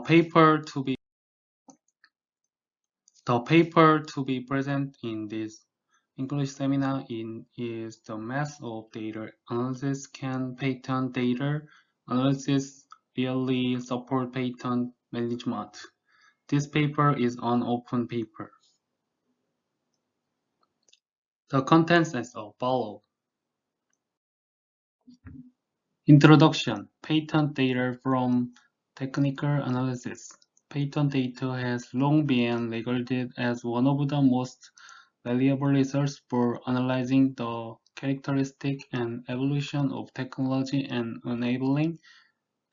paper to be present in this English seminar is the Math of Data Analysis. Can patent data analysis really support patent management? This paper is an open paper. The contents as follows. Introduction. Patent data from technical analysis. Patent data has long been regarded as one of the most valuable resources for analyzing the characteristic and evolution of technology and enabling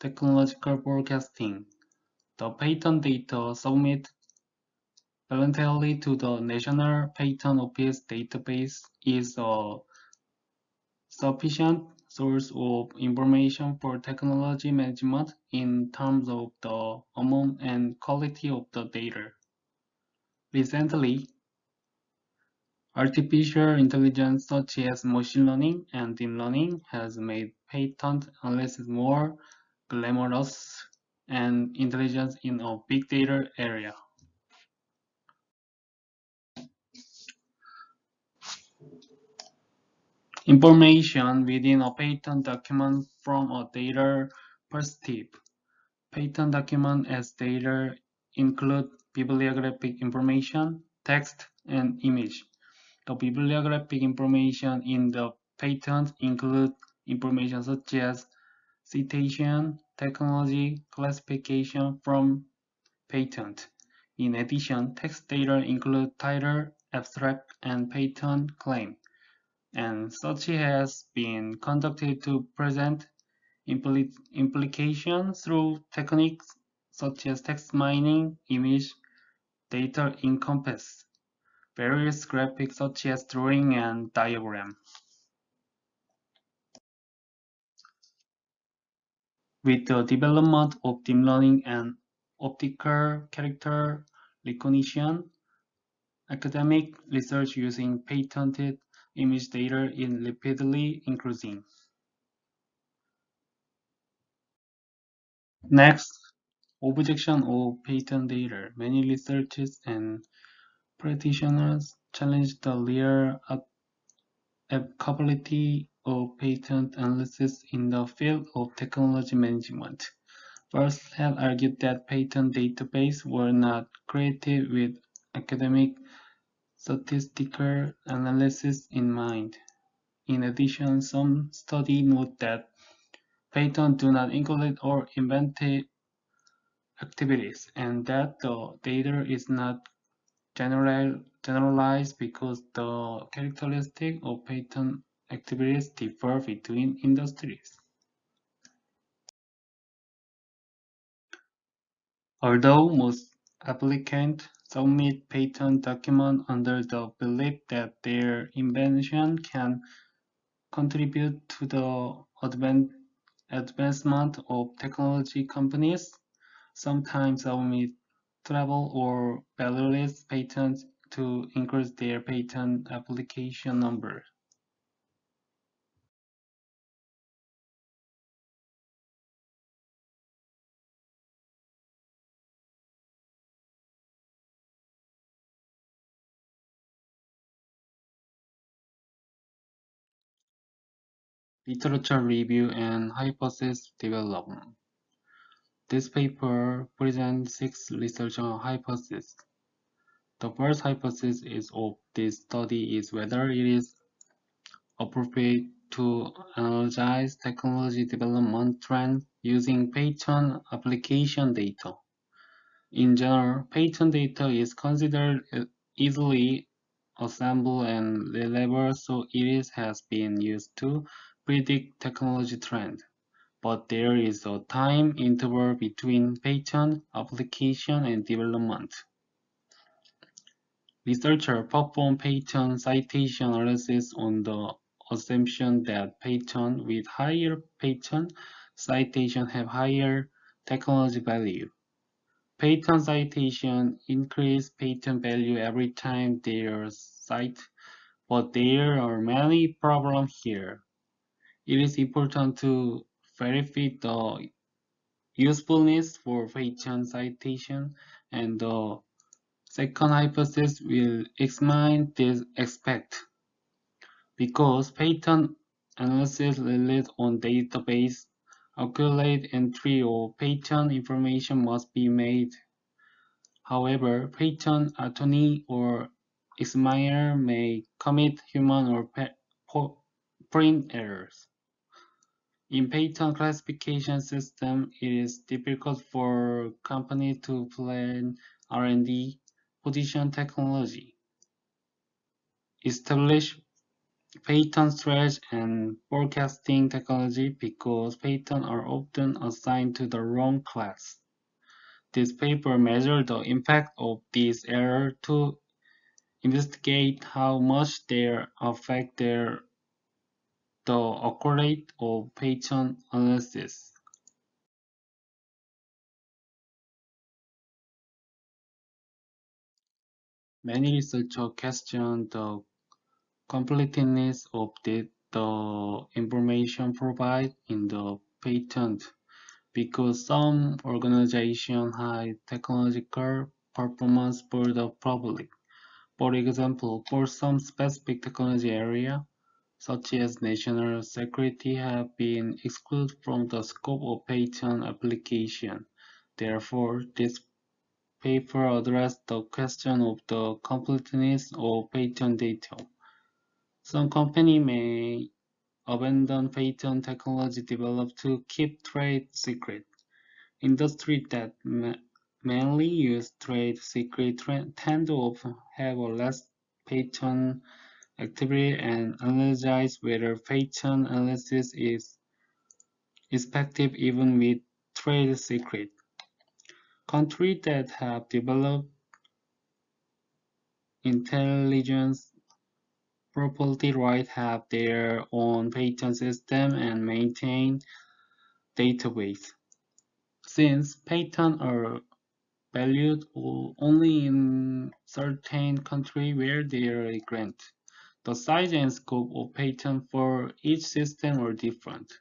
technological forecasting. The patent data submitted voluntarily to the National Patent Office database is a sufficient source of information for technology management in terms of the amount and quality of the data. Recently, artificial intelligence such as machine learning and deep learning has made patent analysis more glamorous and intelligent in a big data area. Information within a patent document from a data perspective. Patent document as data include bibliographic information, text, and image. The bibliographic information in the patent include information such as citation, technology, classification from patent. In addition, text data include title, abstract, and patent claim, and such has been conducted to present implications through techniques such as text mining. Image data encompass various graphics such as drawing and diagram. With the development of deep learning and optical character recognition, academic research using patented image data is rapidly increasing. Next, objection of patent data. Many researchers and practitioners challenge the real applicability of patent analysis in the field of technology management. First, have argued that patent databases were not created with academic statistical analysis in mind. In addition, some studies note that patents do not include all inventive activities, and that the data is not generalized because the characteristics of patent activities differ between industries. Although most applicants submit patent documents under the belief that their invention can contribute to the advancement of technology, companies sometimes submit travel or valueless patents to increase their patent application number. Literature review and hypothesis development. This paper presents 6 research hypotheses. The first hypothesis of this study is whether it is appropriate to analyze technology development trends using patent application data. In general, patent data is considered easily assembled and reliable, so it has been used to predict technology trends. But there is a time interval between patent application and development. Researchers perform patent citation analysis on the assumption that patents with higher patent citation have higher technology value. Patent citation increase patent value every time they are cited, but there are many problems here. It is important to verify the usefulness for patent citation, and the second hypothesis will examine this aspect. Because patent analysis relies on database, accurate entry of patent information must be made. However, patent attorney or examiner may commit human or print errors. In patent classification system, it is difficult for companies to plan R&D, position technology, establish patent strategy and forecasting technology because patents are often assigned to the wrong class. This paper measures the impact of these errors to investigate how much they affect the accuracy of patent analysis. Many researchers question the completeness of the information provided in the patent because some organizations hide technological performance for the public. For example, for some specific technology area, such as national security, have been excluded from the scope of patent application. Therefore, this paper addressed the question of the completeness of patent data. Some companies may abandon patent technology developed to keep trade secret. Industries that mainly use trade secret tend to have a less patent activity and analyze whether patent analysis is effective even with trade secret. Countries that have developed intelligence property rights have their own patent system and maintain database. Since patents are valued only in certain countries where they are granted, the size and scope of patents for each system are different.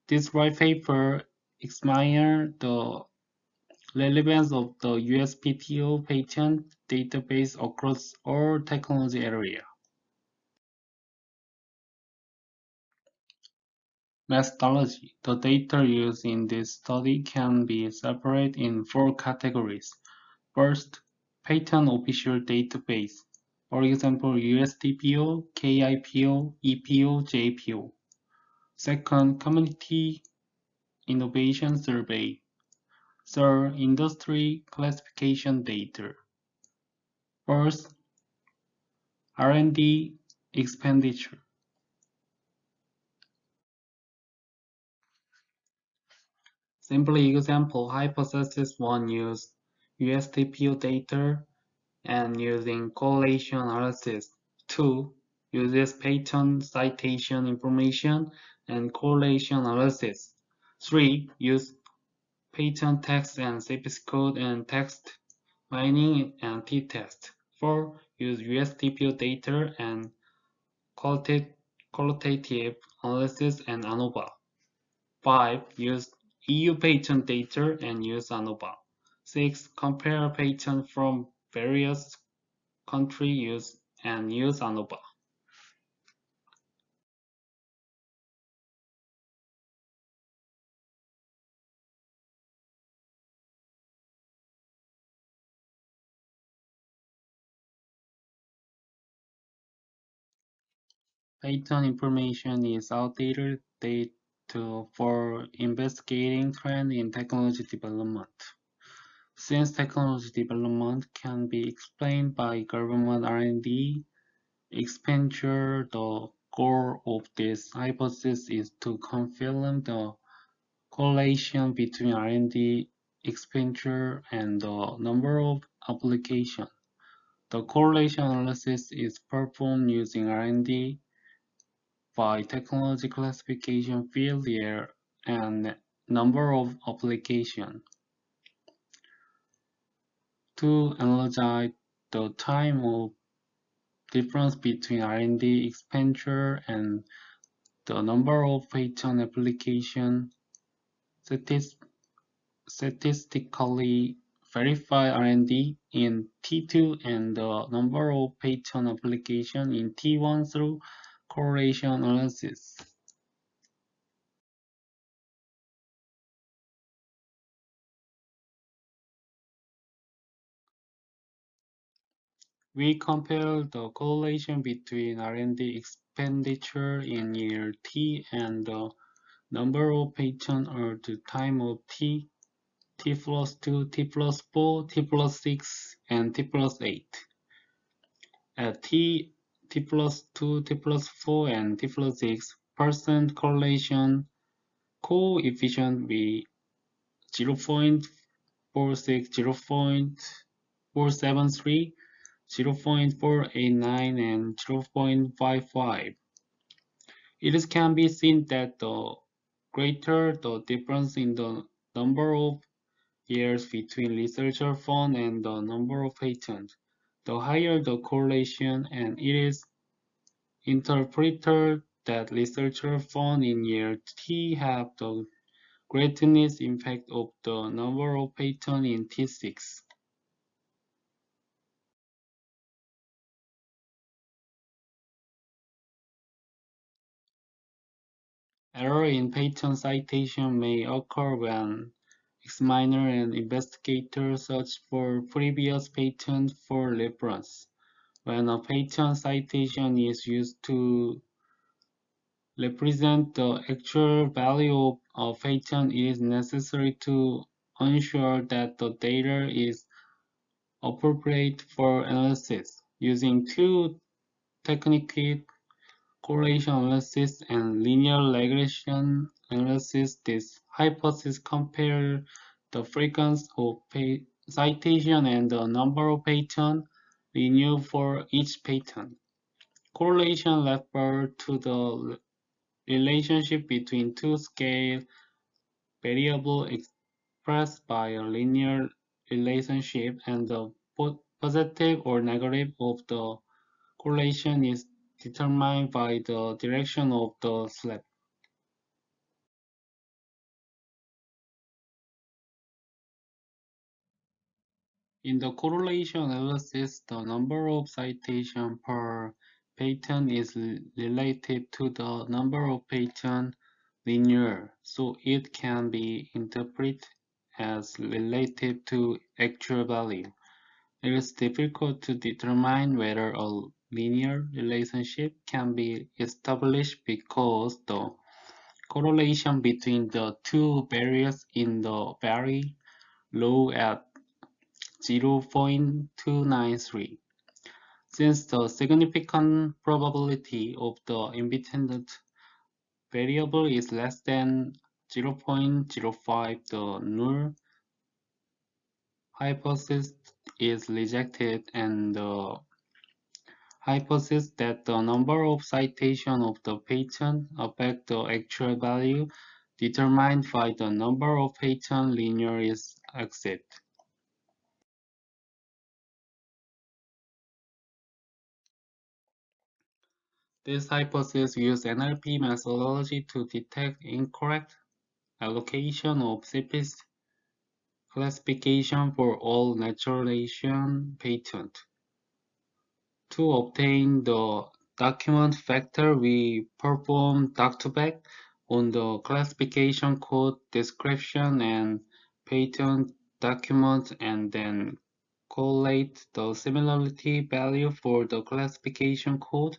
This white paper examines the relevance of the USPTO patent database across all technology areas. Methodology. The data used in this study can be separated in four categories. First, patent official database. For example, USDPO, KIPO, EPO, JPO. Second, community innovation survey. Third, industry classification data. Fourth, R&D expenditure. Simply example, hypothesis 1 use USDPO data and using correlation analysis. 2 uses patent citation information and correlation analysis. 3 use patent text and CPC code and text mining and t-test. 4 use USDPO data and qualitative analysis and ANOVA. 5 use EU patent data and use ANOVA. 6 compare patents from various country use and use ANOVA. Patent information is outdated data for investigating trends in technology development. Since technology development can be explained by government R&D expenditure, the goal of this hypothesis is to confirm the correlation between R&D expenditure and the number of applications. The correlation analysis is performed using R&D by technology classification field year and number of applications to analyze the time of difference between R&D expenditure and the number of patent applications. statis- statistically verify R&D in T2 and the number of patent applications in T1 through correlation analysis. We compare the correlation between R&D expenditure in year T and the number of patents or the time of T, T plus 2, T plus 4, T plus 6, and T plus 8. At T plus 2, T plus 4, and T plus 6% correlation coefficient be 0.46, 0.473, 0.489, and 0.55. It can be seen that the greater the difference in the number of years between researcher fund and the number of patents, the higher the correlation, and it is interpreted that researcher fund in year T have the greatest impact of the number of patents in T6. Error in patent citation may occur when examiner and investigators search for previous patent for reference. When a patent citation is used to represent the actual value of a patent, it is necessary to ensure that the data is appropriate for analysis. Using two techniques, correlation analysis and linear regression analysis, this hypothesis compares the frequency of citation and the number of patents renewed for each patent. Correlation refers to the relationship between two scale variables expressed by a linear relationship, and the positive or negative of the correlation is determined by the direction of the slope. In the correlation analysis, the number of citations per patent is related to the number of patents linear, so it can be interpreted as relative to actual value. It is difficult to determine whether a linear relationship can be established because the correlation between the two varies in the very low at 0.293. Since the significant probability of the independent variable is less than 0.05, the null hypothesis is rejected, and the hypothesis that the number of citations of the patent affect the actual value determined by the number of patent linear is accepted. This hypothesis uses NLP methodology to detect incorrect allocation of CP's classification for all naturalization patents. To obtain the document factor, we perform back-to-back on the classification code description and patent document, and then collate the similarity value for the classification code,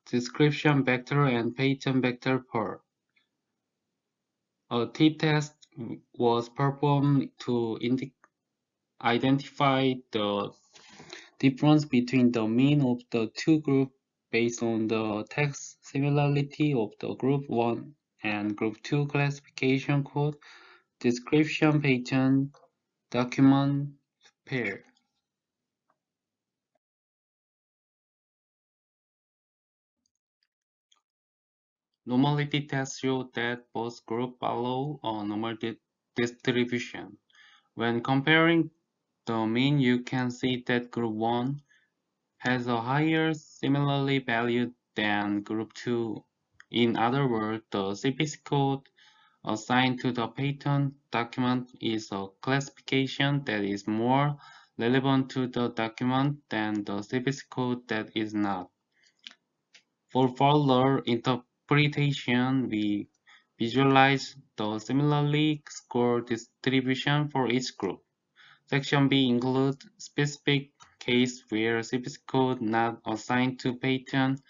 description vector, and patent vector per. A t-test was performed to identify the difference between the mean of the two groups based on the text similarity of the group 1 and group 2 classification code, description patent, document pair. Normality tests show that both groups follow a normal distribution. When comparing the mean, you can see that group 1 has a higher similarly value than group 2. In other words, the CPC code assigned to the patent document is a classification that is more relevant to the document than the CPC code that is not. For further interpretation, we visualize the similarly score distribution for each group. Section B includes specific case where CPC code not assigned to patent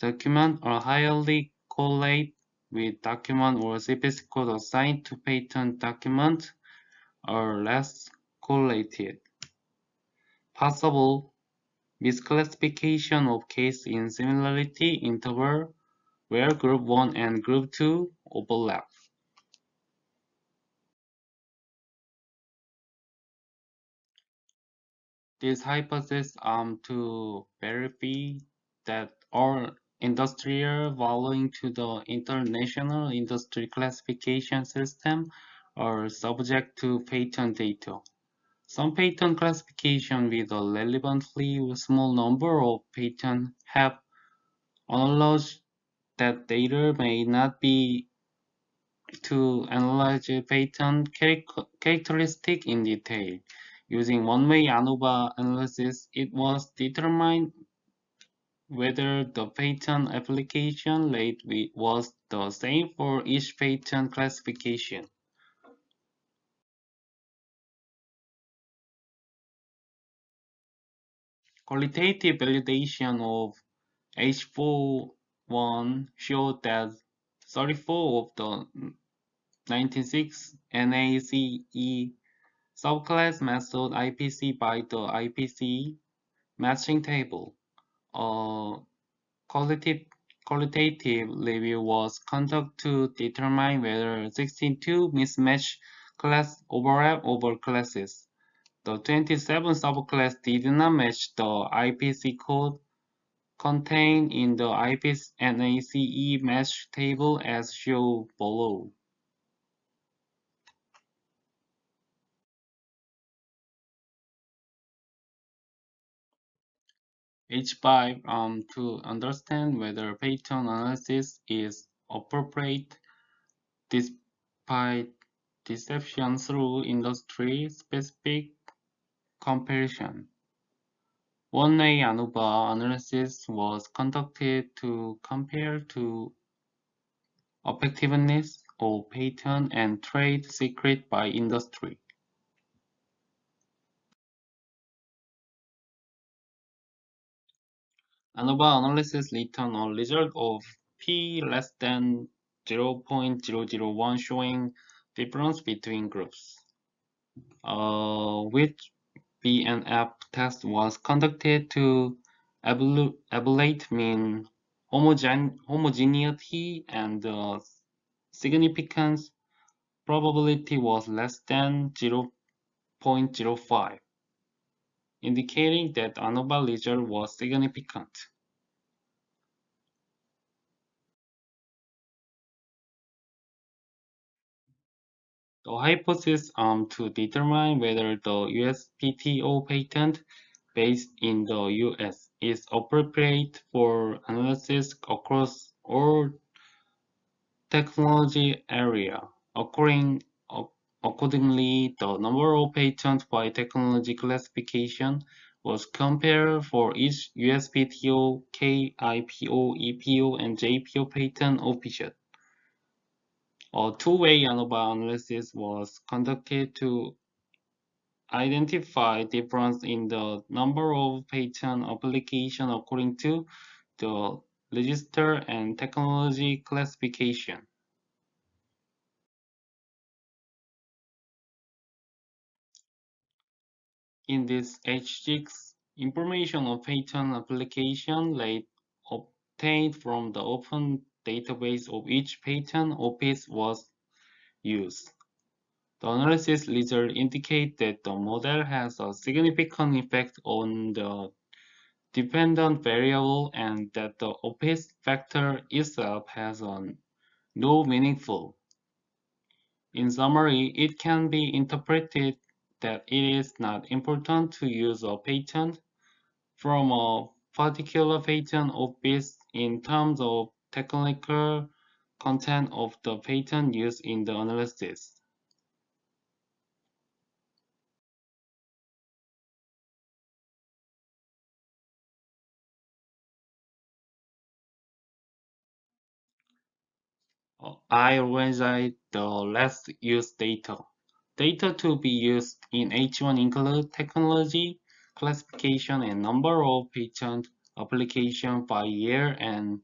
document are highly correlate with document or CPC code assigned to patent document are less correlated. Possible misclassification of case in similarity interval where group 1 and group 2 overlap. This hypothesis to verify that all industrial belonging to the International Industry Classification System are subject to patent data. Some patent classification with a relevantly small number of patents have acknowledged that data may not be to analyze patent characteristic in detail. Using one-way ANOVA analysis, it was determined whether the patent application rate was the same for each patent classification. Qualitative validation of H41 showed that 34 of the 96 NACE subclass method IPC by the IPC matching table. A qualitative review was conducted to determine whether 62 mismatch class overlap over classes. The 27 subclass did not match the IPC code contained in the IPC NACE match table as shown below. H5 to understand whether pattern analysis is appropriate despite deception through industry-specific comparison. One-way ANOVA analysis was conducted to compare to effectiveness of patent and trade secret by industry. ANOVA analysis returned a result of p less than 0.001 showing difference between groups. Which BNF test was conducted to evaluate mean homogeneity and the significance probability was less than 0.05, indicating that ANOVA result was significant. The hypothesis to determine whether the USPTO patent based in the US is appropriate for analysis across all technology area. Accordingly, the number of patents by technology classification was compared for each USPTO, KIPO, EPO, and JPO patent official. A two-way ANOVA analysis was conducted to identify difference in the number of patent applications according to the register and technology classification. In this H6, information on patent application rate obtained from the open database of each patent office was used. The analysis result indicate that the model has a significant effect on the dependent variable and that the office factor itself has no meaningful. In summary, it can be interpreted that it is not important to use a patent from a particular patent office in terms of technical content of the patent used in the analysis. I organize the less used data. Data to be used in H1 include technology, classification, and number of patent applications by year, and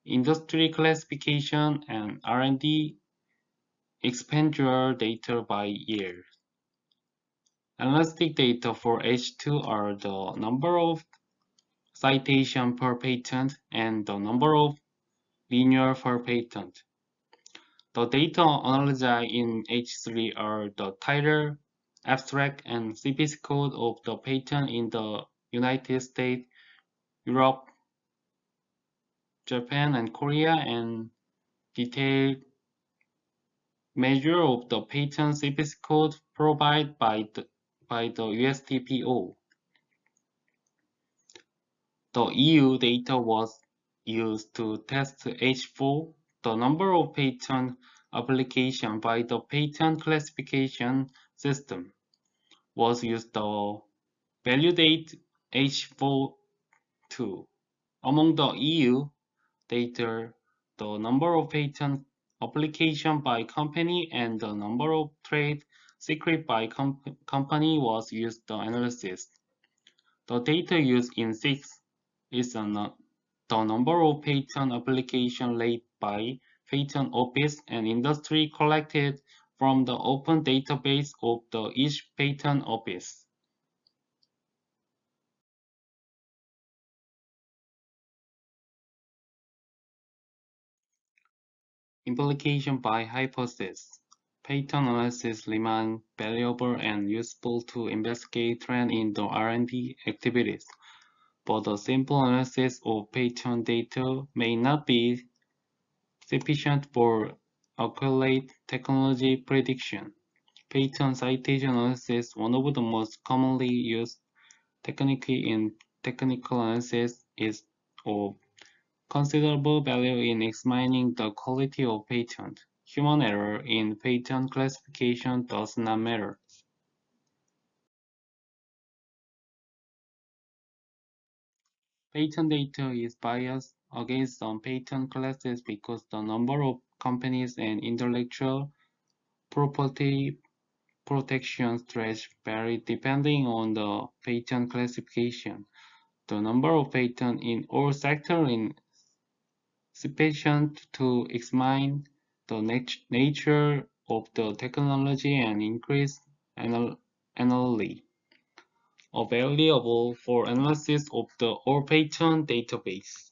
industry classification and R&D expenditure data by year. Analytic data for H2 are the number of citations per patent and the number of linear per patent. The data analyzed in H3 are the title, abstract, and CPC code of the patent in the United States, Europe, Japan, and Korea, and detailed measure of the patent CPC code provided by the USTPO. The EU data was used to test H4. The number of patent applications by the patent classification system was used to validate H4 too. Among the EU data, the number of patent applications by company and the number of trade secret by company was used to analysis. The data used in 6 is the number of patent applications laid by patent office and industry collected from the open database of each patent office. Implication by hypothesis. Patent analysis remains valuable and useful to investigate trends in the R&D activities, but a simple analysis of patent data may not be sufficient for accurate technology prediction. Patent citation analysis, one of the most commonly used techniques in technical analysis, is of considerable value in examining the quality of patent. Human error in patent classification does not matter. Patent data is biased against some patent classes because the number of companies and intellectual property protection threats vary depending on the patent classification. The number of patents in all sectors is sufficient to examine the nature of the technology and increase annually available for analysis of the all patent database.